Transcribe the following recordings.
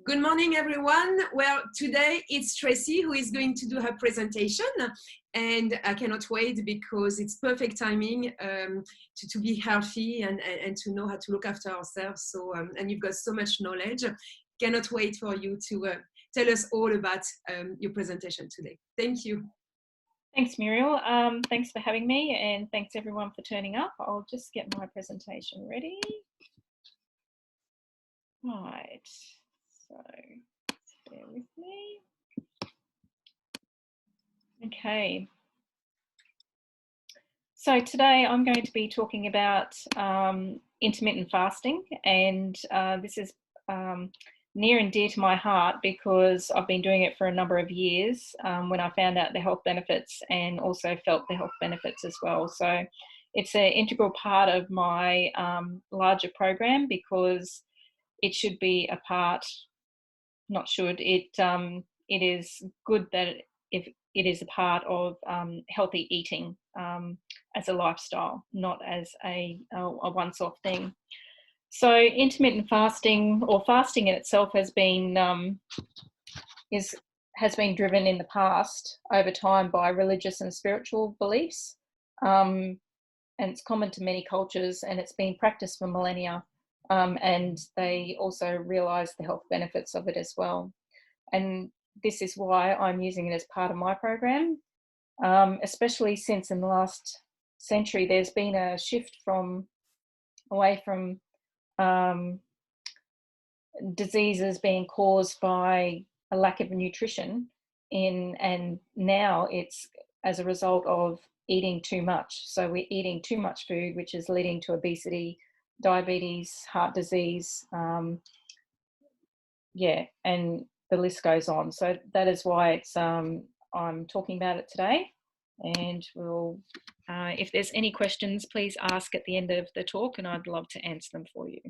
Good morning, everyone. Well, today it's Tracey who is going to do her presentation, and I cannot wait because it's perfect timing to be healthy and to know how to look after ourselves. So, and you've got so much knowledge. Cannot wait for you to tell us all about your presentation today. Thank you. Thanks, Muriel. Thanks for having me, and thanks everyone for turning up. I'll just get my presentation ready. Right, so bear with me. Okay. So today I'm going to be talking about intermittent fasting, and this is near and dear to my heart because I've been doing it for a number of years when I found out the health benefits and also felt the health benefits as well. So it's an integral part of my larger program because it should be a part, not should, it is good that if it is a part of healthy eating as a lifestyle, not as a once-off thing. So intermittent fasting, or fasting in itself, has been driven in the past over time by religious and spiritual beliefs, and it's common to many cultures, and it's been practiced for millennia, and they also realise the health benefits of it as well. And this is why I'm using it as part of my program, especially since in the last century there's been a shift away from diseases being caused by a lack of nutrition and now it's as a result of eating too much. So we're eating too much food, which is leading to obesity, diabetes, heart disease, and the list goes on. So that is why it's I'm talking about it today, and we'll if there's any questions, please ask at the end of the talk and I'd love to answer them for you.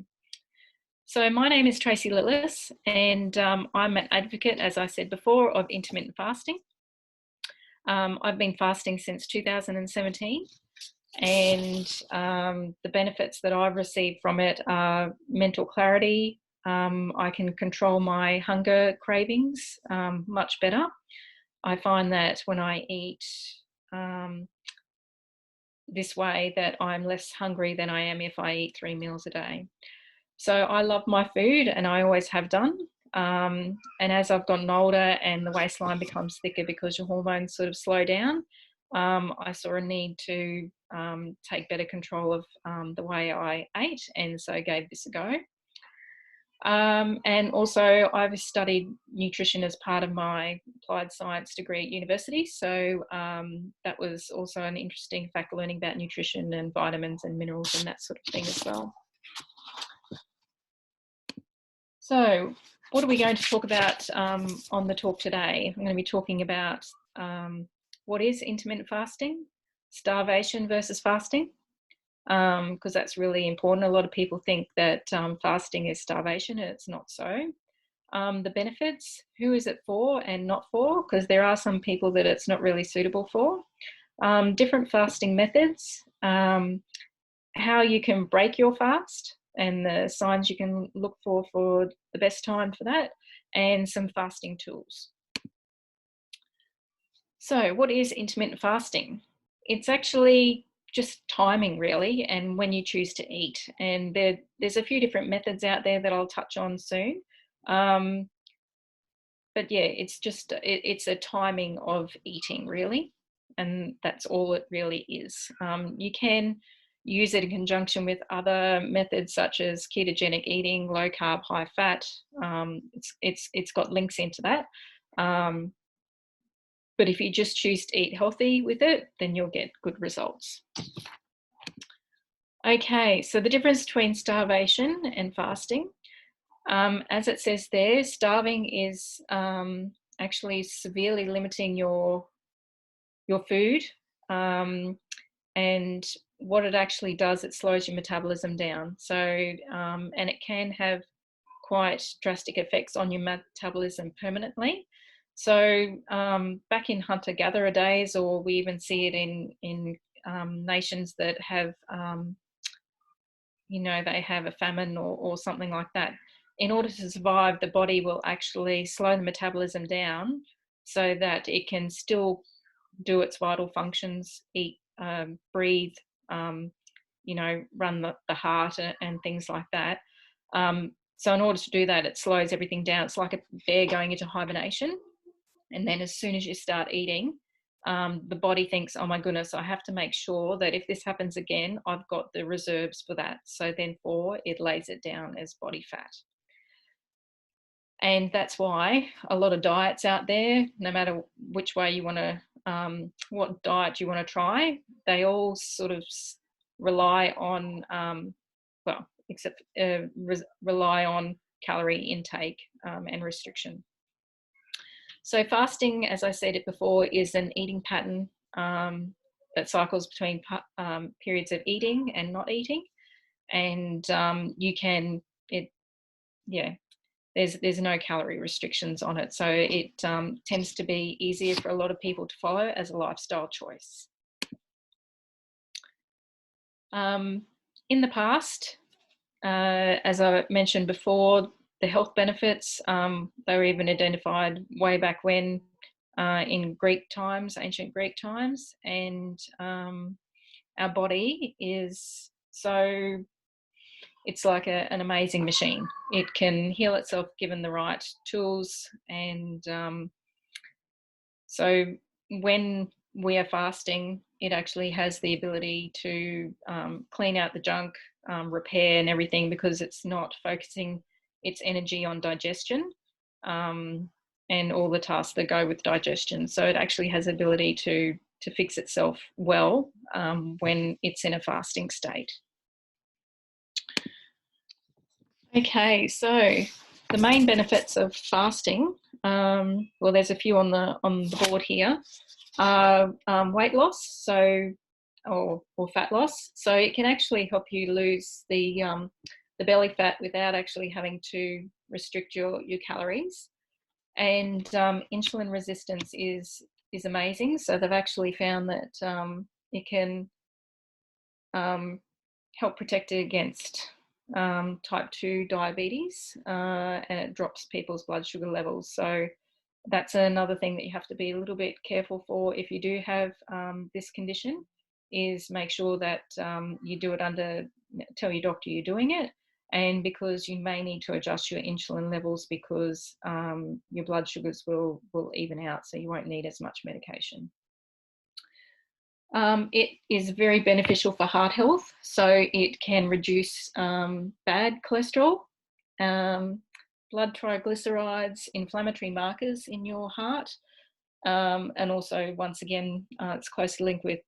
So my name is Tracey Lillis, and I'm an advocate, as I said before, of intermittent fasting. I've been fasting since 2017, and the benefits that I've received from it are mental clarity. I can control my hunger cravings much better. I find that when I eat this way that I'm less hungry than I am if I eat 3 meals a day. So I love my food, and I always have done. And as I've gotten older and the waistline becomes thicker because your hormones sort of slow down, I saw a need to take better control of the way I ate, and so gave this a go. And also I've studied nutrition as part of my applied science degree at university. So that was also an interesting fact, learning about nutrition and vitamins and minerals and that sort of thing as well. So what are we going to talk about on the talk today? I'm going to be talking about what is intermittent fasting, starvation versus fasting, because that's really important. A lot of people think that fasting is starvation, and it's not so. The benefits, who is it for and not for, because there are some people that it's not really suitable for. Different fasting methods, how you can break your fast, and the signs you can look for the best time for that, and some fasting tools. So what is intermittent fasting? It's actually just timing, really, and when you choose to eat. And there's a few different methods out there that I'll touch on soon. But yeah, it's a timing of eating, really, and that's all it really is. You can use it in conjunction with other methods such as ketogenic eating, low carb, high fat. It's got links into that. But if you just choose to eat healthy with it, then you'll get good results. Okay, so the difference between starvation and fasting. As it says there, starving is actually severely limiting your food. And what it actually does, it slows your metabolism down. So, and it can have quite drastic effects on your metabolism permanently. So back in hunter-gatherer days, or we even see it in nations that have, they have a famine or something like that. in order to survive, the body will actually slow the metabolism down so that it can still do its vital functions, eat, breathe, run the heart and things like that. So in order to do that, it slows everything down. It's like a bear going into hibernation. And then as soon as you start eating, the body thinks, oh my goodness, I have to make sure that if this happens again, I've got the reserves for that. So then it lays it down as body fat. And that's why a lot of diets out there, no matter which way you want to, what diet you want to try, they all sort of rely on, rely on calorie intake and restriction. So fasting, as I said it before, is an eating pattern that cycles between periods of eating and not eating. And there's no calorie restrictions on it. So it tends to be easier for a lot of people to follow as a lifestyle choice. In the past, as I mentioned before, the health benefits, they were even identified way back when in Greek times, ancient Greek times. And our body is so, it's like an amazing machine. It can heal itself given the right tools. And so when we are fasting, it actually has the ability to clean out the junk, repair and everything, because it's not focusing its energy on digestion and all the tasks that go with digestion. So it actually has the ability to fix itself well when it's in a fasting state. Okay, so the main benefits of fasting, well, there's a few on the board here. Weight loss, or fat loss. So it can actually help you lose the belly fat without actually having to restrict your calories. And insulin resistance is amazing. So they've actually found that it can help protect it against type 2 diabetes, and it drops people's blood sugar levels. So that's another thing that you have to be a little bit careful for if you do have this condition, is make sure that you do it tell your doctor you're doing it, and because you may need to adjust your insulin levels because your blood sugars will even out, so you won't need as much medication. It is very beneficial for heart health, so it can reduce bad cholesterol, blood triglycerides, inflammatory markers in your heart, and also, once again, it's closely linked with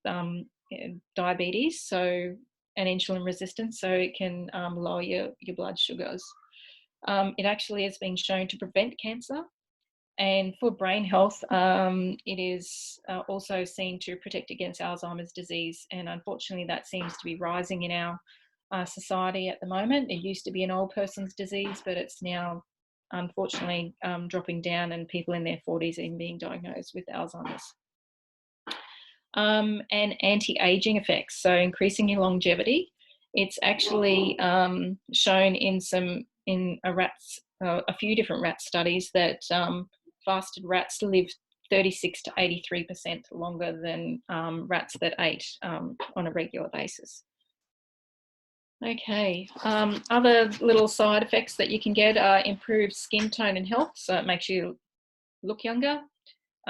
diabetes, so and insulin resistance, so it can lower your blood sugars. It actually has been shown to prevent cancer. And for brain health, it is also seen to protect against Alzheimer's disease. And unfortunately, that seems to be rising in our society at the moment. It used to be an old person's disease, but it's now, unfortunately, dropping down, and people in their 40s even being diagnosed with Alzheimer's. And anti-aging effects, so increasing your longevity. It's actually shown in a few different rat studies that fasted rats live 36 to 83% longer than rats that ate on a regular basis. Okay, other little side effects that you can get are improved skin tone and health, so it makes you look younger.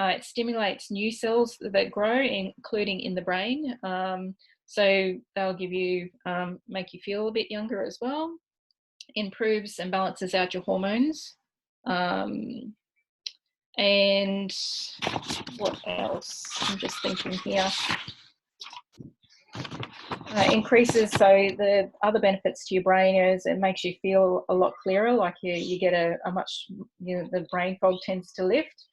It stimulates new cells that grow, including in the brain, so they'll give you, make you feel a bit younger as well. Improves and balances out your hormones. And what else? I'm just thinking here. Increases, so the other benefits to your brain is it makes you feel a lot clearer, like you get a much, the brain fog tends to lift.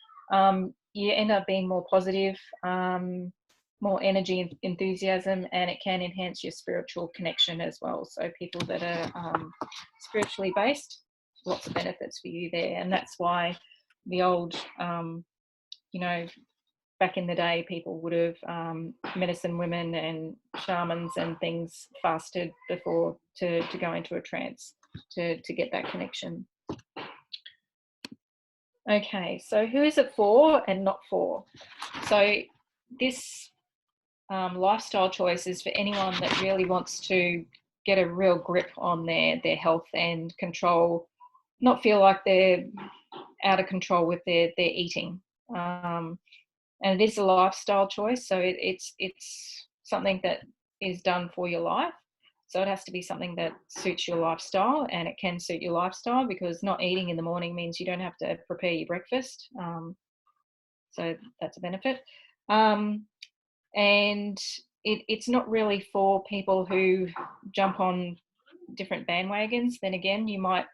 You end up being more positive, more energy and enthusiasm, and it can enhance your spiritual connection as well. So people that are spiritually based, lots of benefits for you there. And that's why the old, back in the day, people would have medicine women and shamans and things fasted before to go into a trance to get that connection. Okay, so who is it for and not for? So this lifestyle choice is for anyone that really wants to get a real grip on their health and control, not feel like they're out of control with their eating. And it is a lifestyle choice, so it's something that is done for your life. So it has to be something that suits your lifestyle, and it can suit your lifestyle because not eating in the morning means you don't have to prepare your breakfast. So that's a benefit. And it's not really for people who jump on different bandwagons. Then again, you might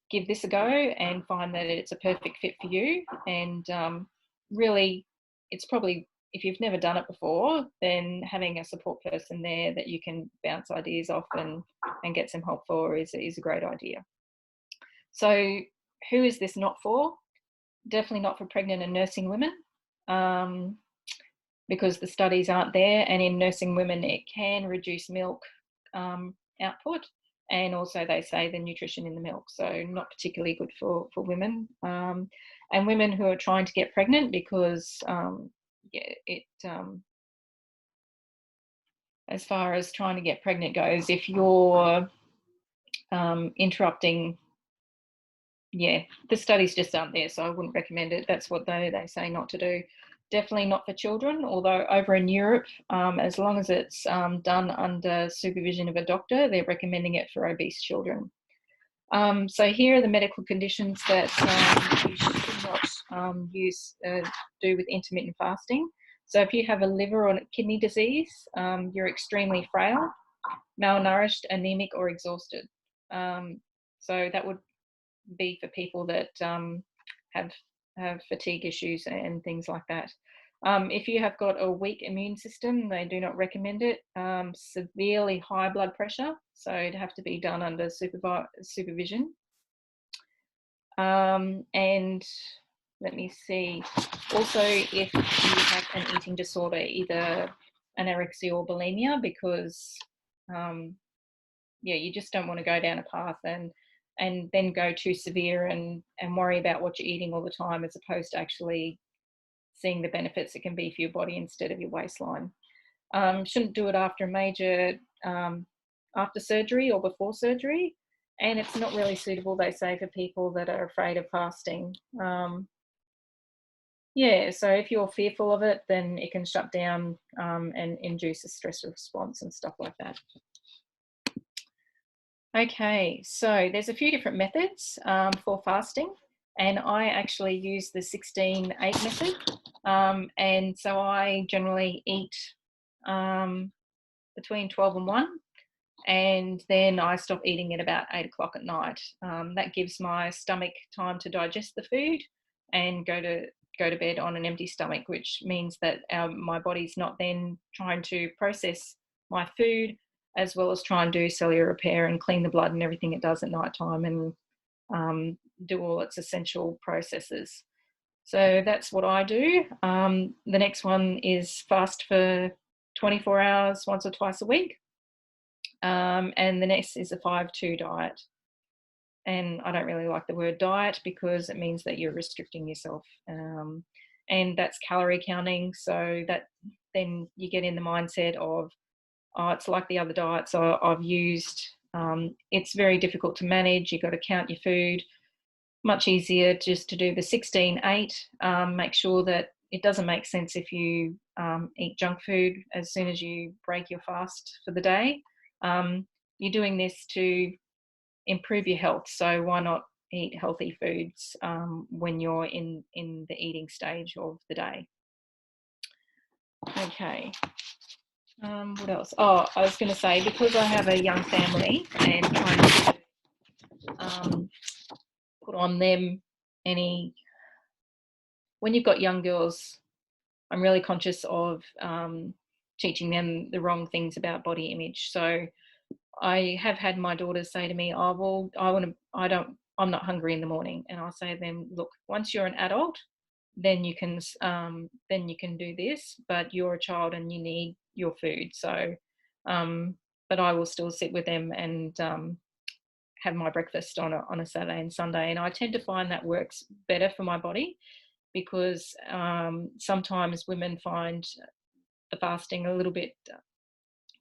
give this a go and find that it's a perfect fit for you. And really, it's probably, if you've never done it before, then having a support person there that you can bounce ideas off and get some help for is a great idea. So who is this not for? Definitely not for pregnant and nursing women, because the studies aren't there, and in nursing women it can reduce milk output, and also they say the nutrition in the milk, so not particularly good for women, and women who are trying to get pregnant, because as far as trying to get pregnant goes, if you're interrupting, the studies just aren't there, so I wouldn't recommend it. That's what they say not to do. Definitely not for children, although over in Europe, as long as it's done under supervision of a doctor, they're recommending it for obese children. So here are the medical conditions that you should not do with intermittent fasting. So if you have a liver or kidney disease, you're extremely frail, malnourished, anemic, or exhausted. So that would be for people that have fatigue issues and things like that. If you have got a weak immune system, they do not recommend it. Severely high blood pressure, so it'd have to be done under supervision. And let me see. Also, if you have an eating disorder, either anorexia or bulimia, because you just don't want to go down a path and then go too severe and worry about what you're eating all the time, as opposed to actually seeing the benefits it can be for your body instead of your waistline. Shouldn't do it after a major, after surgery or before surgery. And it's not really suitable, they say, for people that are afraid of fasting. So if you're fearful of it, then it can shut down and induce a stress response and stuff like that. Okay, so there's a few different methods for fasting, and I actually use the 16-8 method. And so I generally eat between 12 and 1, and then I stop eating at about 8 o'clock at night. That gives my stomach time to digest the food and go to bed on an empty stomach, which means that my body's not then trying to process my food, as well as try and do cellular repair and clean the blood and everything it does at night time, and do all its essential processes. So that's what I do. The next one is fast for 24 hours once or twice a week. And the next is a 5-2 diet. And I don't really like the word diet because it means that you're restricting yourself. And that's calorie counting. So that then you get in the mindset of, it's like the other diets I've used. It's very difficult to manage. You've got to count your food. Much easier just to do the 16-8. Make sure that it doesn't make sense if you eat junk food as soon as you break your fast for the day. You're doing this to improve your health, so why not eat healthy foods when you're in the eating stage of the day. Okay. What else? I was going to say, because I have a young family and trying to put on them when you've got young girls, I'm really conscious of teaching them the wrong things about body image. So I have had my daughters say to me, "Oh, well, I'm not hungry in the morning," and I'll say to them, "Look, once you're an adult, then you can do this, but you're a child and you need your food." So, but I will still sit with them and have my breakfast on a Saturday and Sunday, and I tend to find that works better for my body, because sometimes women find the fasting a little bit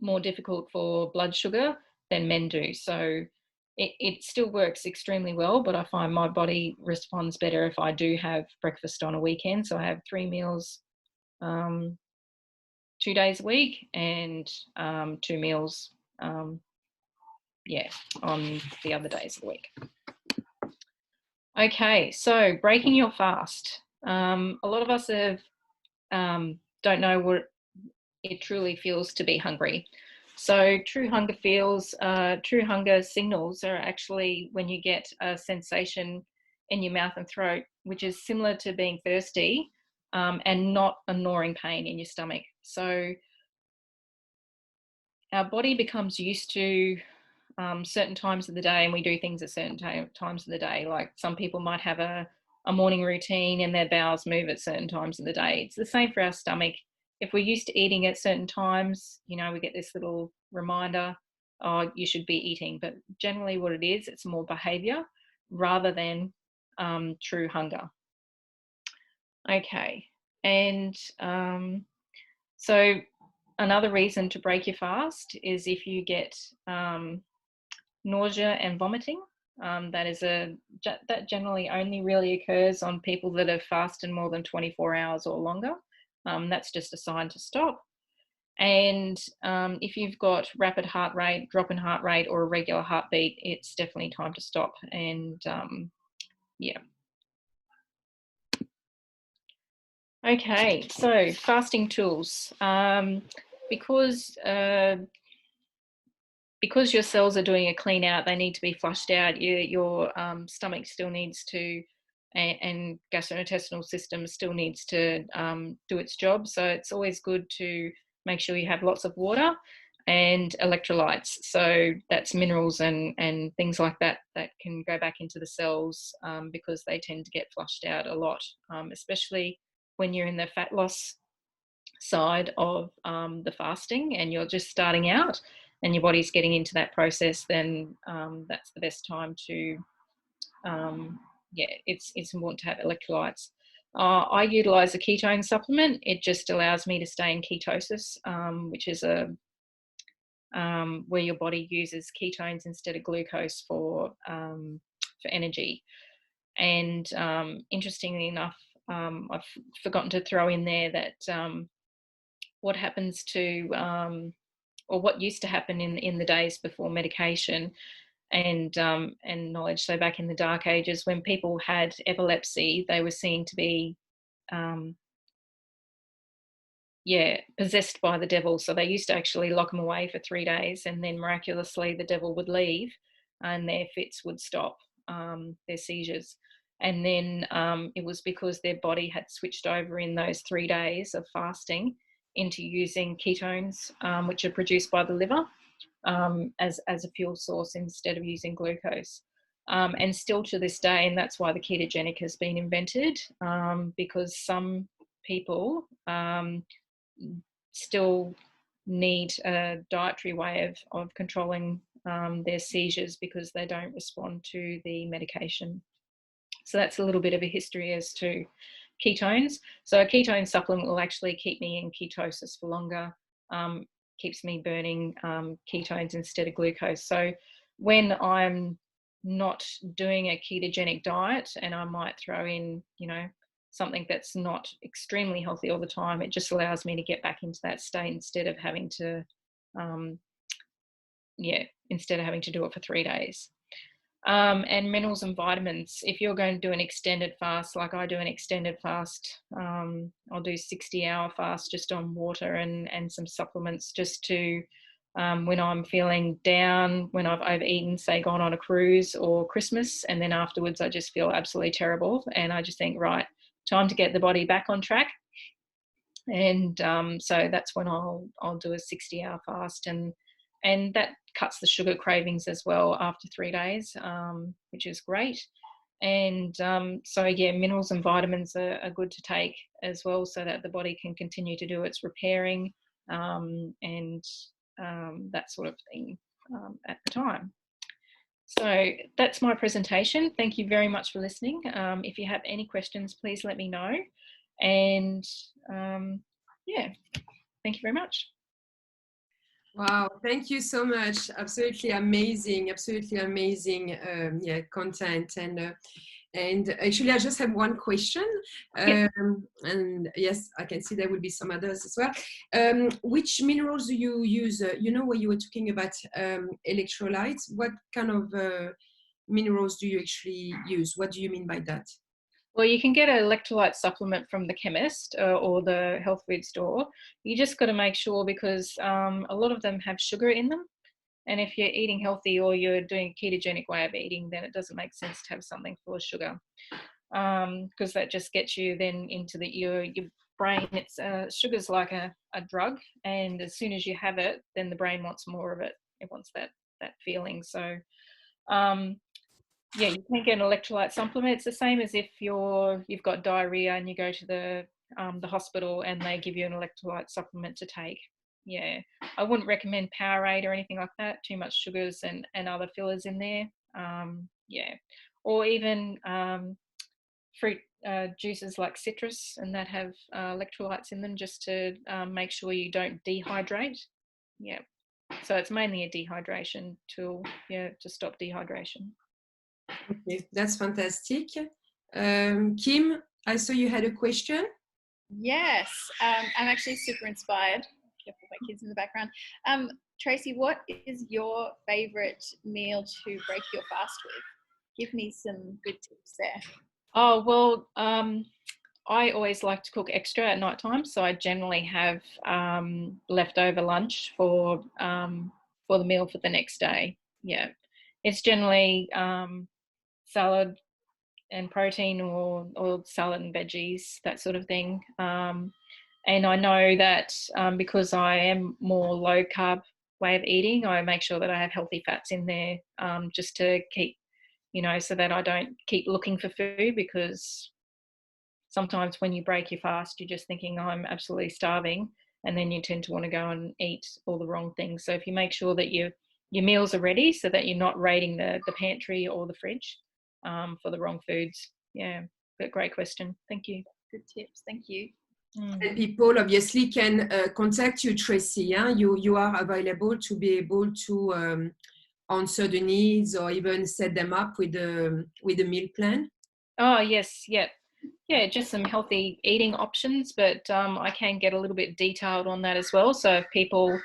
more difficult for blood sugar than men do. So it still works extremely well, but I find my body responds better if I do have breakfast on a weekend. So I have 3 meals 2 days a week, and 2 meals on the other days of the week. Okay, so breaking your fast. A lot of us don't know what it truly feels to be hungry. So true hunger signals are actually when you get a sensation in your mouth and throat, which is similar to being thirsty, and not a gnawing pain in your stomach. So our body becomes used to certain times of the day, and we do things at certain times of the day. Like some people might have a morning routine and their bowels move at certain times of the day. It's the same for our stomach. If we're used to eating at certain times, we get this little reminder, oh, you should be eating. But generally what it is, it's more behavior rather than true hunger. Okay, and so another reason to break your fast is if you get nausea and vomiting. That generally only really occurs on people that have fasted more than 24 hours or longer. That's just a sign to stop. And if you've got rapid heart rate, drop in heart rate, or irregular heartbeat, it's definitely time to stop. And yeah. Okay, so fasting tools. Because your cells are doing a clean out, they need to be flushed out. Your stomach still needs to, and gastrointestinal system still needs to do its job. So it's always good to make sure you have lots of water and electrolytes. So that's minerals and things like that can go back into the cells, because they tend to get flushed out a lot, especially when you're in the fat loss side of the fasting and you're just starting out and your body's getting into that process, then that's the best time to, it's important to have electrolytes. I utilize a ketone supplement. It just allows me to stay in ketosis, which is where your body uses ketones instead of glucose for energy. And interestingly enough, I've forgotten to throw in there that what happens to, or what used to happen in the days before medication and knowledge. So back in the dark ages, when people had epilepsy, they were seen to be possessed by the devil. So they used to actually lock them away for 3 days, and then miraculously the devil would leave and their fits would stop, their seizures. And then it was because their body had switched over in those 3 days of fasting into using ketones, which are produced by the liver, as a fuel source instead of using glucose. And still to this day, and that's why the ketogenic has been invented, because some people still need a dietary way of controlling their seizures because they don't respond to the medication. So that's a little bit of a history as to ketones. So a ketone supplement will actually keep me in ketosis for longer, keeps me burning ketones instead of glucose. So when I'm not doing a ketogenic diet and I might throw in, something that's not extremely healthy all the time, it just allows me to get back into that state instead of having to, do it for 3 days. And minerals and vitamins. If you're going to do an extended fast, like I do an extended fast, I'll do 60-hour fast just on water and some supplements just to, when I'm feeling down, when I've overeaten, say gone on a cruise or Christmas, and then afterwards I just feel absolutely terrible. And I just think, right, time to get the body back on track. And so that's when I'll do a 60-hour fast, and that cuts the sugar cravings as well after 3 days, which is great. And minerals and vitamins are good to take as well, so that the body can continue to do its repairing and that sort of thing at the time. So that's my presentation. Thank you very much for listening. If you have any questions, please let me know. And yeah, thank you very much. Wow, thank you so much. Absolutely amazing yeah, content. And actually, I just have one question. Yep. And yes, I can see there will be some others as well. Which minerals do you use? You know, when you were talking about electrolytes, what kind of minerals do you actually use? What do you mean by that? Well, you can get an electrolyte supplement from the chemist or the health food store. You just got to make sure, because a lot of them have sugar in them. And if you're eating healthy or you're doing a ketogenic way of eating, then it doesn't make sense to have something full of sugar, because that just gets you then into your brain. It's sugar's like a drug, and as soon as you have it, then the brain wants more of it. It wants that feeling. So yeah, you can get an electrolyte supplement. It's the same as if you've got diarrhea and you go to the hospital and they give you an electrolyte supplement to take. Yeah, I wouldn't recommend Powerade or anything like that. Too much sugars and other fillers in there. Yeah, or even fruit juices like citrus and that have electrolytes in them, just to make sure you don't dehydrate. Yeah, so it's mainly a dehydration tool. Yeah, to stop dehydration. Okay, that's fantastic. Kim, I saw you had a question. Yes, I'm actually super inspired. Careful, my kids in the background. Tracey, what is your favorite meal to break your fast with? Give me some good tips there. Oh, well, I always like to cook extra at night time, so I generally have leftover lunch for the meal for the next day. Yeah, it's generally salad and protein, or salad and veggies, that sort of thing. And I know that because I am more low carb way of eating, I make sure that I have healthy fats in there, just to keep, so that I don't keep looking for food, because sometimes when you break your fast, you're just thinking, oh, I'm absolutely starving, and then you tend to want to go and eat all the wrong things. So if you make sure that your meals are ready, so that you're not raiding the pantry or the fridge for the wrong foods. Yeah, but great question. Thank you. Good tips. Thank you. And people obviously can contact you, Tracey. Yeah? You are available to be able to answer the needs, or even set them up with a meal plan. Oh yes, yeah. Yeah, just some healthy eating options, but I can get a little bit detailed on that as well. So if people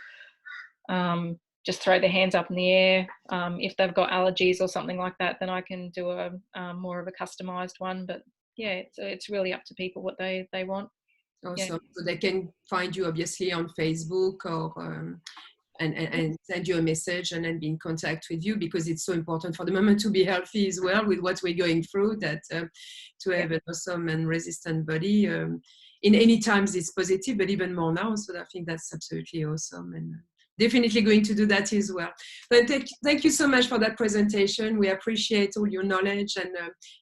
just throw their hands up in the air, if they've got allergies or something like that, then I can do a more of a customized one. But yeah, it's really up to people what they want. Awesome. Yeah. So they can find you obviously on Facebook, or and send you a message and then be in contact with you, because it's so important for the moment to be healthy as well with what we're going through, that to have an awesome and resistant body in any times is positive, but even more now. So I think that's absolutely awesome, and definitely going to do that as well. But thank you so much for that presentation. We appreciate all your knowledge, and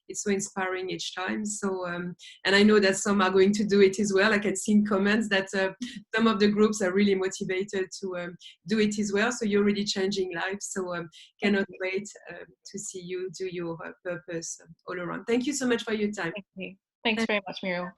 it's so inspiring each time. So, and I know that some are going to do it as well. I can see in comments that some of the groups are really motivated to do it as well. So you're already changing lives. So cannot wait to see you do your purpose all around. Thank you so much for your time. Thank you. Thanks very much, Muriel.